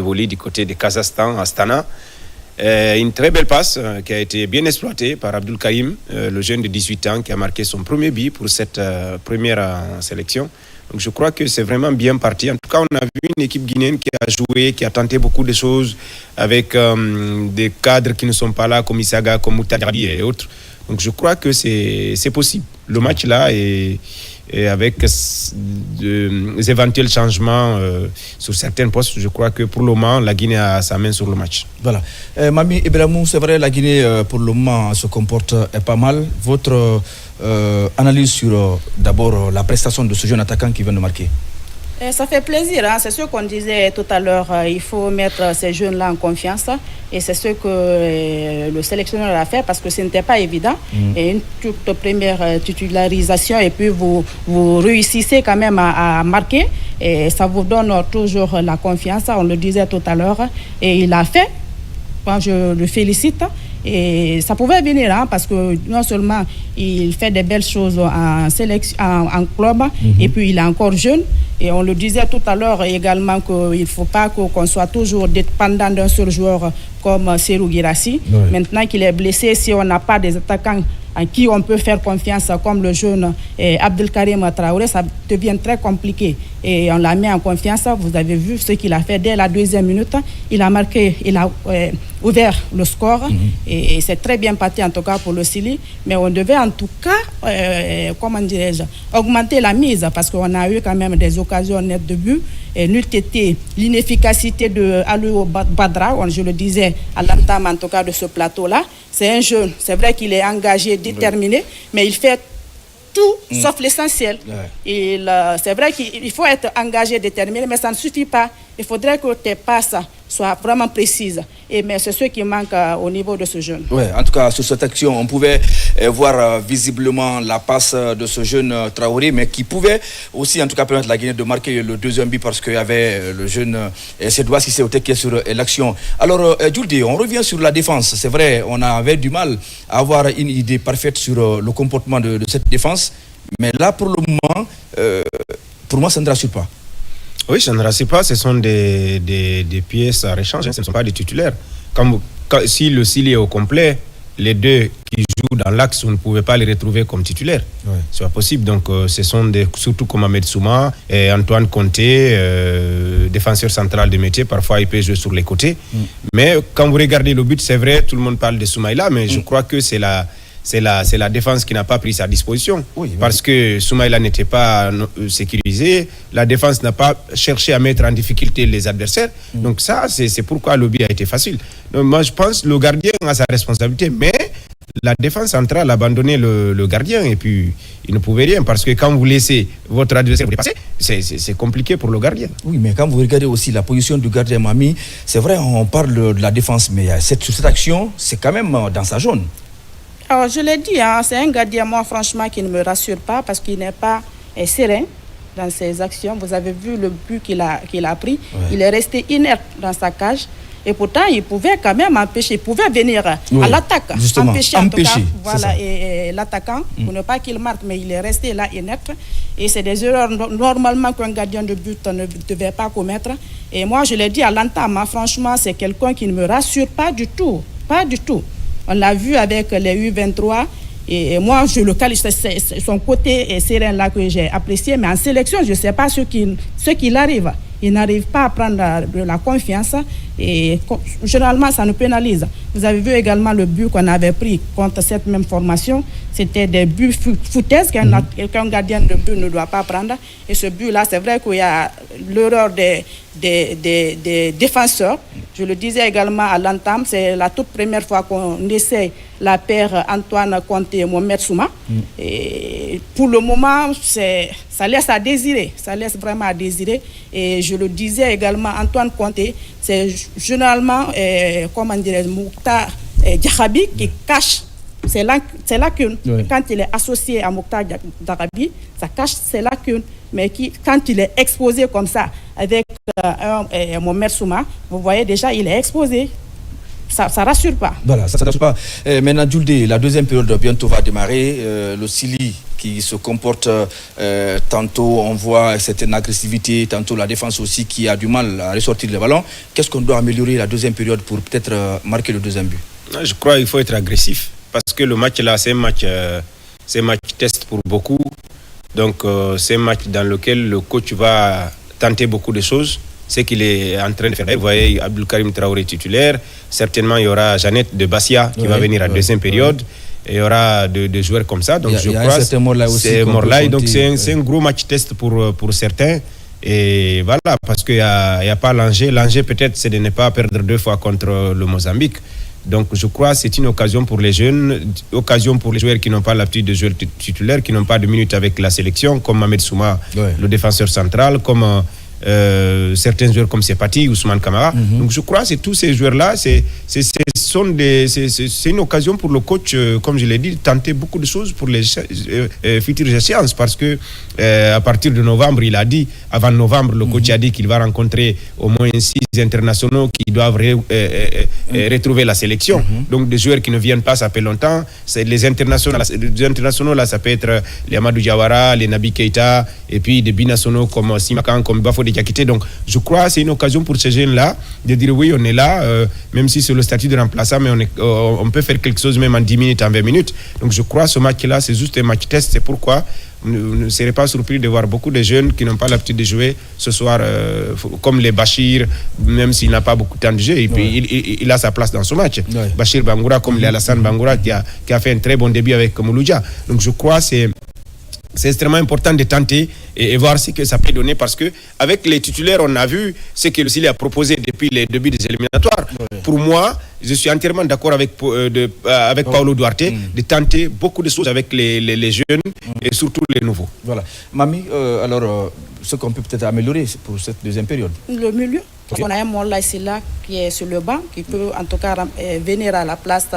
évolue du côté de Kazakhstan, Astana. Une très belle passe qui a été bien exploitée par Abdul Karim, le jeune de 18 ans qui a marqué son premier but pour cette première sélection. Donc je crois que c'est vraiment bien parti. En tout cas, on a vu une équipe guinéenne qui a joué, qui a tenté beaucoup de choses avec des cadres qui ne sont pas là, comme Issaga, comme Moutadi et autres. Donc je crois que c'est possible. Le match là et avec des éventuels changements sur certains postes, je crois que pour le moment, la Guinée a sa main sur le match. Voilà. Mami Ibrahimou, c'est vrai, la Guinée, pour le moment, se comporte pas mal. Votre analyse sur d'abord la prestation de ce jeune attaquant qui vient de marquer? Ça fait plaisir, hein? C'est ce qu'on disait tout à l'heure, il faut mettre ces jeunes-là en confiance et c'est ce que le sélectionneur a fait parce que ce n'était pas évident. Et une toute première titularisation et puis vous réussissez quand même à marquer et ça vous donne toujours la confiance, on le disait tout à l'heure et il a fait. Moi, je le félicite et ça pouvait venir parce que non seulement il fait des belles choses en sélection, en club et puis il est encore jeune et on le disait tout à l'heure également qu'il ne faut pas qu'on soit toujours dépendant d'un seul joueur comme Serhou Guirassy. Maintenant qu'il est blessé, si on n'a pas des attaquants à qui on peut faire confiance comme le jeune Abdel Karim Traoré, ça devient très compliqué et on l'a mis en confiance. Vous avez vu ce qu'il a fait dès la deuxième minute, il a marqué, il a ouvert le score et c'est très bien parti en tout cas pour le Sili, mais on devait en tout cas comment dirais-je, augmenter la mise parce qu'on a eu quand même des occasions nettes de but et n'eût été l'inefficacité de Alou Badra, je le disais à l'entame en tout cas de ce plateau-là. C'est un jeune, c'est vrai qu'il est engagé, déterminé, mais il fait tout sauf l'essentiel. C'est vrai qu'il faut être engagé, déterminé, mais ça ne suffit pas. Il faudrait que tes passes soient vraiment précises. Mais c'est ce qui manque au niveau de ce jeune. Oui, en tout cas, sur cette action, on pouvait voir visiblement la passe de ce jeune Traoré, mais qui pouvait aussi, en tout cas, permettre à la Guinée de marquer le deuxième but parce qu'il y avait le jeune Sedouas qui s'est otéqué sur l'action. Alors, Djouldi, on revient sur la défense. C'est vrai, on avait du mal à avoir une idée parfaite sur le comportement de cette défense, mais là, pour le moment, pour moi, ça ne rassure pas. Oui, ça ne rassure pas, ce sont des pièces à rechange, ce ne sont pas des titulaires. Si le Sili est au complet, les deux qui jouent dans l'axe, on ne pouvait pas les retrouver comme titulaires. C'est pas possible. Donc, ce sont surtout comme Ahmed Souma et Antoine Conté, défenseur central de métier. Parfois, il peut jouer sur les côtés. Mais quand vous regardez le but, c'est vrai, tout le monde parle de Soumaïla, mais je crois que c'est la défense qui n'a pas pris sa disposition. Parce que Soumaïla n'était pas sécurisé, la défense n'a pas cherché à mettre en difficulté les adversaires. Donc ça, c'est pourquoi le but a été facile. Donc moi, je pense que le gardien a sa responsabilité, mais la défense centrale a abandonné le gardien et puis il ne pouvait rien parce que quand vous laissez votre adversaire passer, c'est compliqué pour le gardien. Oui, mais quand vous regardez aussi la position du gardien Mami, c'est vrai, on parle de la défense, mais sur cette action, c'est quand même dans sa zone. Alors, je l'ai dit, c'est un gardien, moi, franchement, qui ne me rassure pas parce qu'il n'est pas serein dans ses actions. Vous avez vu le but qu'il a pris. Il est resté inerte dans sa cage. Et pourtant, il pouvait quand même empêcher, il pouvait venir à l'attaque. Empêcher en tout cas, voilà, et l'attaquant, pour ne pas qu'il marque, mais il est resté là inerte. Et c'est des erreurs normalement qu'un gardien de but ne devait pas commettre. Et moi, je l'ai dit à l'entame, franchement, c'est quelqu'un qui ne me rassure pas du tout. Pas du tout. On l'a vu avec les U23 et moi je le qualifie, c'est son côté serein là que j'ai apprécié, mais en sélection je ne sais pas ce qu'il arrive. Il n'arrive pas à prendre de la confiance et généralement ça nous pénalise. Vous avez vu également le but qu'on avait pris contre cette même formation. C'était des buts foutaises qu'un gardien de but ne doit pas prendre. Et ce but-là, c'est vrai qu'il y a l'erreur des défenseurs. Je le disais également à l'entame, c'est la toute première fois qu'on essaie la paire Antoine Conté et Mohamed Souma. Et pour le moment, ça laisse à désirer. Ça laisse vraiment à désirer. Et je le disais également, Antoine Conté, c'est généralement, comment dirais-je, Mouktar Diakhaby qui cache. C'est lacune. Quand il est associé à Mouktar Diakhaby, ça cache ses lacunes. Mais quand il est exposé comme ça avec Mohamed Souma, vous voyez déjà, il est exposé. ça rassure pas. Voilà, ça rassure pas. Maintenant, Djoulde, la deuxième période bientôt va démarrer. Le Sili qui se comporte tantôt, on voit une certaine agressivité, tantôt la défense aussi qui a du mal à ressortir le ballon. Qu'est-ce qu'on doit améliorer la deuxième période pour peut-être marquer le deuxième but? Je crois qu'il faut être agressif parce que le match là, c'est un match test pour beaucoup. Donc, c'est un match dans lequel le coach va tenter beaucoup de choses. C'est qu'il est en train de faire. Vous voyez, Abdelkarim Traoré titulaire. Certainement, il y aura Jeannette de Bassia qui va venir à deuxième période. Et il y aura des joueurs comme ça. Donc, je crois que c'est Morlaï. Donc, c'est un gros match test pour certains. Et voilà, parce qu'il n'y a pas l'enjeu. L'enjeu, peut-être, c'est de ne pas perdre 2 fois contre le Mozambique. Donc, je crois que c'est une occasion pour les jeunes, occasion pour les joueurs qui n'ont pas l'habitude de jouer titulaire, qui n'ont pas de minutes avec la sélection, comme Mohamed Souma, le défenseur central, comme certains joueurs comme Sepati, Ousmane Kamara. Donc, je crois que tous ces joueurs-là, c'est une occasion pour le coach, comme je l'ai dit, de tenter beaucoup de choses pour les futures échéances. Parce que à partir de novembre, il a dit, avant novembre, le coach a dit qu'il va rencontrer au moins 6 internationaux qui doivent retrouver la sélection. Donc, des joueurs qui ne viennent pas, ça fait longtemps. Les internationaux, là, ça peut être les Amadou Diawara, les Nabi Keita, et puis des binationaux comme Simakan, comme Bafodé Diakité. Donc, je crois que c'est une occasion pour ces jeunes-là de dire oui, on est là, même si c'est le statut de remplaçant, mais on peut faire quelque chose même en 10 minutes, en 20 minutes. Donc, je crois que ce match-là, c'est juste un match test. C'est pourquoi vous ne serez pas surpris de voir beaucoup de jeunes qui n'ont pas l'habitude de jouer ce soir, comme les Bachir, même s'il n'a pas beaucoup de temps de jeu. Et puis, il a sa place dans ce match. Bachir Bangoura, comme les Alassane Bangoura, qui a fait un très bon début avec Mouloudia. Donc, je crois que c'est extrêmement important de tenter et voir ce que ça peut donner, parce que avec les titulaires, on a vu ce que le Sili a proposé depuis les débuts des éliminatoires. Pour moi, je suis entièrement d'accord avec Paulo Duarte de tenter beaucoup de choses avec les jeunes et surtout les nouveaux. Voilà. Mami, alors, ce qu'on peut peut-être améliorer pour cette deuxième période? Le milieu. Okay. On a un Molla Silla qui est sur le banc, qui peut en tout cas venir à la place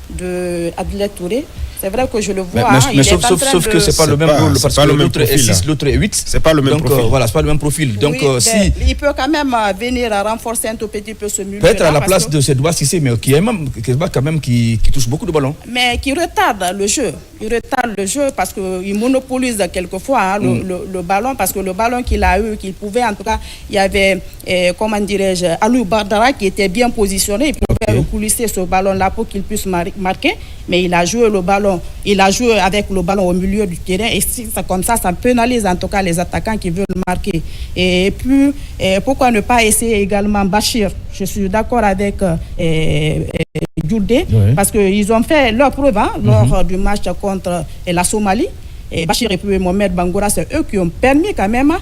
de Abdoulaye Touré. C'est vrai que je le vois. Mais sauf que c'est pas le même rôle, parce que l'autre est 6, l'autre est 8. C'est pas le même profil. Voilà, c'est pas le même profil. Donc, si il peut quand même venir à renforcer un tout petit peu ce milieu. Peut-être à la place de Sedouas Cissé, mais qui est même quand même qui touche beaucoup de ballons. Mais qui retarde le jeu. Il retarde le jeu parce qu'il monopolise quelquefois le ballon, parce que le ballon qu'il a eu, qu'il pouvait, en tout cas, il y avait, comment dirais-je, Alou Bardara qui était bien positionné. Il pouvait recoulisser ce ballon-là pour qu'il puisse marquer. Mais il a joué le ballon, il a joué avec le ballon au milieu du terrain, et si c'est comme ça pénalise en tout cas les attaquants qui veulent marquer. Et puis, pourquoi ne pas essayer également Bachir? Je suis d'accord avec Djoulde, parce qu'ils ont fait leur preuve lors du match contre la Somalie. Et Bachir et puis Mohamed Bangoura, c'est eux qui ont permis quand même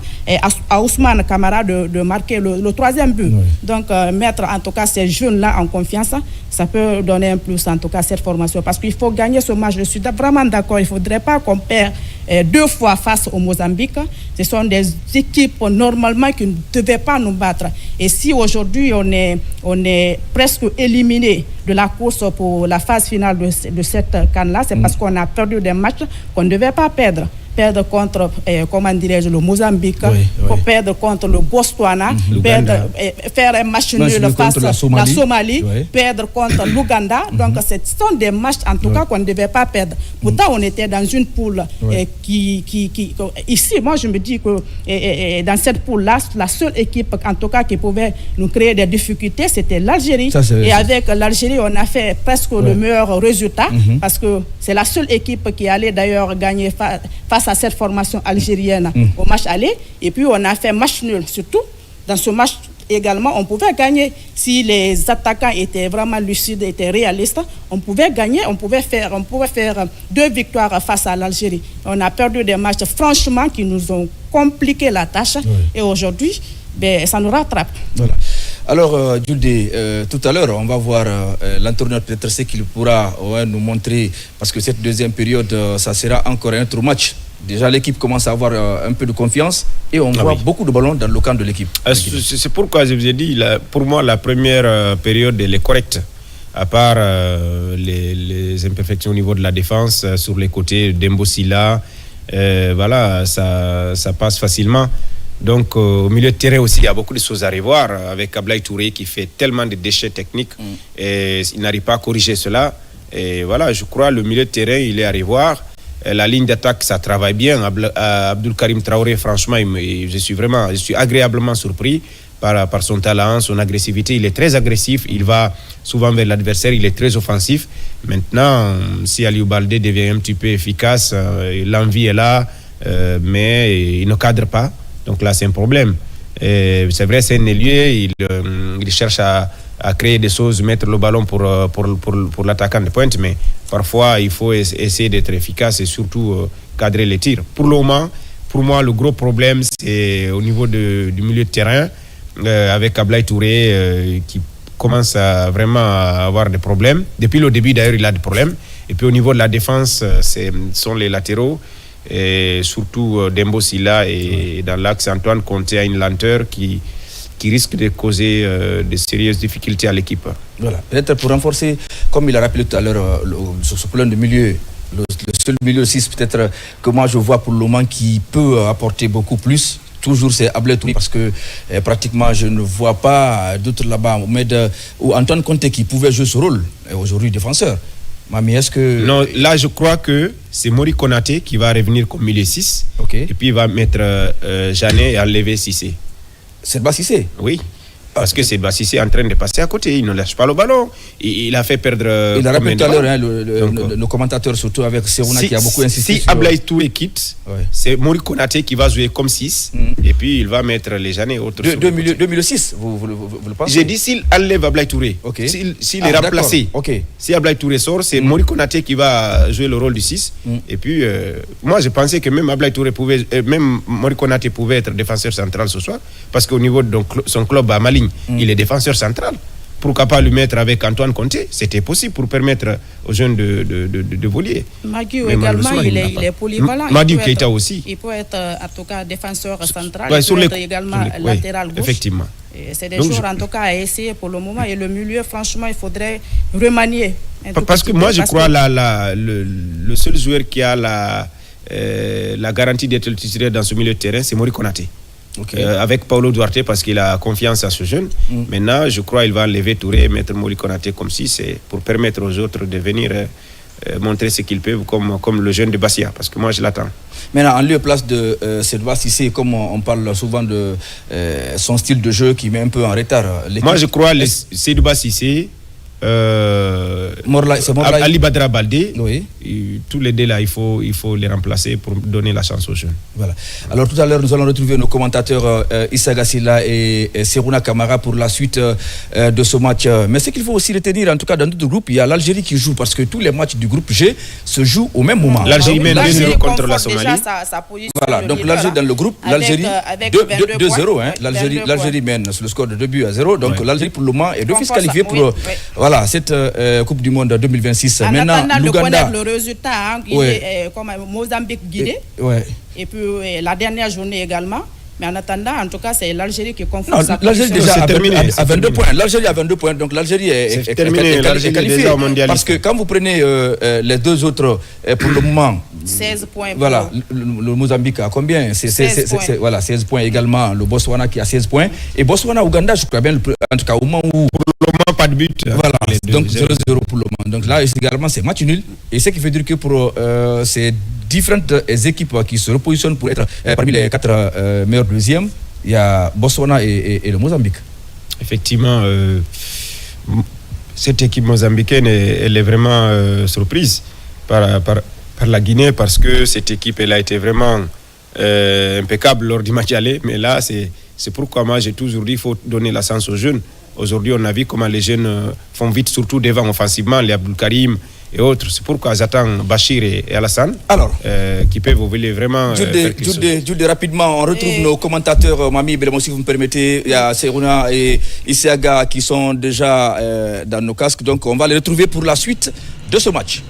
à Ousmane Kamara de marquer le troisième but. Donc, mettre en tout cas ces jeunes-là en confiance, ça peut donner un plus en tout cas cette formation. Parce qu'il faut gagner ce match. Je suis vraiment d'accord. Il ne faudrait pas qu'on perde 2 fois face au Mozambique. Ce sont des équipes normalement qui ne devaient pas nous battre. Et si aujourd'hui on est presque éliminé de la course pour la phase finale de cette CAN-là, c'est parce qu'on a perdu des matchs qu'on ne devait pas perdre contre, comment dirais-je, le Mozambique, perdre contre le Botswana, faire un match nul face à la Somalie, perdre contre l'Ouganda. Donc, ce sont des matchs, en tout cas, qu'on ne devait pas perdre. Pourtant, on était dans une poule ici, moi, je me dis que dans cette poule-là, la seule équipe, en tout cas, qui pouvait nous créer des difficultés, c'était l'Algérie. Et avec l'Algérie, on a fait presque le meilleur résultat, parce que c'est la seule équipe qui allait d'ailleurs gagner face à cette formation algérienne au match aller. Et puis on a fait match nul. Surtout dans ce match également, on pouvait gagner si les attaquants étaient vraiment lucides, étaient réalistes. On pouvait gagner, on pouvait faire 2 victoires face à l'Algérie. On a perdu des matchs franchement qui nous ont compliqué la tâche. Et aujourd'hui, ça nous rattrape. Voilà. Alors, Djoulde, tout à l'heure, on va voir l'entraîneur, peut-être ce qu'il pourra nous montrer, parce que cette deuxième période, ça sera encore un autre match. Déjà, l'équipe commence à avoir un peu de confiance et on voit beaucoup de ballons dans le camp de l'équipe. C'est pourquoi je vous ai dit, pour moi, la première période, elle est correcte. À part les imperfections au niveau de la défense, sur les côtés d'Embosila, voilà, ça passe facilement. Donc, au milieu de terrain aussi, il y a beaucoup de choses à revoir avec Ablaye Touré qui fait tellement de déchets techniques et il n'arrive pas à corriger cela. Et voilà, je crois le milieu de terrain, il est à revoir. La ligne d'attaque, ça travaille bien. Abdul Karim Traoré, franchement, je suis agréablement surpris par son talent, son agressivité. Il est très agressif, il va souvent vers l'adversaire, il est très offensif. Maintenant, si Aliou Baldé devient un petit peu efficace, l'envie est là, mais il ne cadre pas. Donc là, c'est un problème. C'est vrai, c'est un ailier, il cherche à créer des choses, mettre le ballon pour l'attaquant de pointe, mais parfois, il faut essayer d'être efficace et surtout cadrer les tirs. Pour le moment, pour moi, le gros problème, c'est au niveau du milieu de terrain, avec Ablaye Touré qui commence à vraiment avoir des problèmes. Depuis le début, d'ailleurs, il a des problèmes. Et puis au niveau de la défense, ce sont les latéraux. Et surtout Dembo Silla et dans l'axe Antoine Conté a une lenteur qui risque de causer de sérieuses difficultés à l'équipe. Voilà, peut-être pour renforcer, comme il a rappelé tout à l'heure, ce problème de milieu, le seul milieu 6 peut-être que moi je vois pour le moment qui peut apporter beaucoup plus, toujours c'est Ablaye Touré, parce que pratiquement je ne vois pas d'autres là-bas, ou Antoine Conté qui pouvait jouer ce rôle, aujourd'hui défenseur. Mami, est-ce que... Non, là je crois que c'est Mori Konaté qui va revenir comme milieu 6. Okay. Et puis il va mettre Janet et enlever Cissé. C'est Cissé? Oui. Parce que c'est Cissé en train de passer à côté, il ne lâche pas le ballon. Il a fait perdre... Il a rappelé tout à l'heure, nos commentateurs, surtout avec Serouna qui a beaucoup insisté. Si Ablaye Touré quitte, c'est Mori Konaté qui va jouer comme 6. Et puis il va mettre les Janet autres. 2006, vous le pensez? J'ai dit s'il enlève Ablaye Touré. Okay. S'il est remplacé. Okay. Si Ablaye Touré sort, c'est Mori Konaté qui va jouer le rôle du 6. Et puis, moi je pensais que même Ablaye Touré même Mori Konaté pouvait être défenseur central ce soir. Parce qu'au niveau de son club à Maligne, il est défenseur central. Pourquoi pas le mettre avec Antoine Conté? C'était possible pour permettre aux jeunes de voler. Magiou également, il est polyvalent. Magiou Keita aussi. Il peut être en tout cas défenseur central, ouais, il peut être également latéral gauche. Effectivement. C'est des choses en tout cas à essayer pour le moment. Et le milieu, franchement, il faudrait remanier. Parce que moi, je crois le seul joueur qui a la garantie d'être le titulaire dans ce milieu de terrain, c'est Mori Konaté. Okay. Avec Paulo Duarte parce qu'il a confiance à ce jeune. Maintenant, je crois qu'il va enlever Touré et mettre Mori Konaté comme si c'est pour permettre aux autres de venir montrer ce qu'ils peuvent comme le jeune de Bassia, parce que moi je l'attends. Maintenant, en lieu et place de Sedouba Cissé, comme on parle souvent de son style de jeu qui met un peu en retard. Moi je crois Sedouba Cissé, Ali Badra Baldé, oui. Tous les deux là, il faut les remplacer pour donner la chance aux jeunes. Voilà. Alors tout à l'heure, nous allons retrouver nos commentateurs Issa Gassila et Serouna Kamara pour la suite de ce match. Mais ce qu'il faut aussi retenir, en tout cas dans notre groupe, il y a l'Algérie qui joue, parce que tous les matchs du groupe G se jouent au même moment. L'Algérie mène 2-0 contre la Somalie. Voilà, donc l'Algérie dans le groupe, l'Algérie 2-0. Hein, l'Algérie mène sur le score de 2-0. Donc l'Algérie pour le moment est d'office qualifiée pour cette Coupe du Monde 2026. En attendant de connaître le résultat, comme Mozambique Guinée, et puis la dernière journée également. Mais en attendant, en tout cas, c'est l'Algérie qui confond sa l'Algérie déjà à 22 points. L'Algérie a 22 points, donc l'Algérie est qualifiée. Parce que quand vous prenez les deux autres, pour le moment, 16 points. Voilà, le Mozambique a combien? 16 points. Voilà, 16 points également. Le Botswana qui a 16 points. Et Botswana-Ouganda, je crois bien, en tout cas, au moment où... Pour le moment, pas de but. Voilà, donc 0-0 pour le moment. Donc là, également, c'est match nul. Et ce qui veut dire que pour ces différentes équipes qui se repositionnent pour être parmi les 4 meilleurs deuxièmes, il y a Botswana et le Mozambique. Effectivement, cette équipe mozambicaine, elle est vraiment surprise par la Guinée, parce que cette équipe, elle a été vraiment impeccable lors du match aller. Mais là, c'est pourquoi moi j'ai toujours dit qu'il faut donner la chance aux jeunes. Aujourd'hui, on a vu comment les jeunes font vite, surtout devant offensivement, les Abdul Karim et autres. C'est pourquoi j'attends Bachir et Alassane, qui peuvent voler vraiment. Jude, rapidement, on retrouve nos commentateurs. Mami Belemo, si vous me permettez. Il y a Serouna et Isiaga qui sont déjà dans nos casques. Donc, on va les retrouver pour la suite de ce match.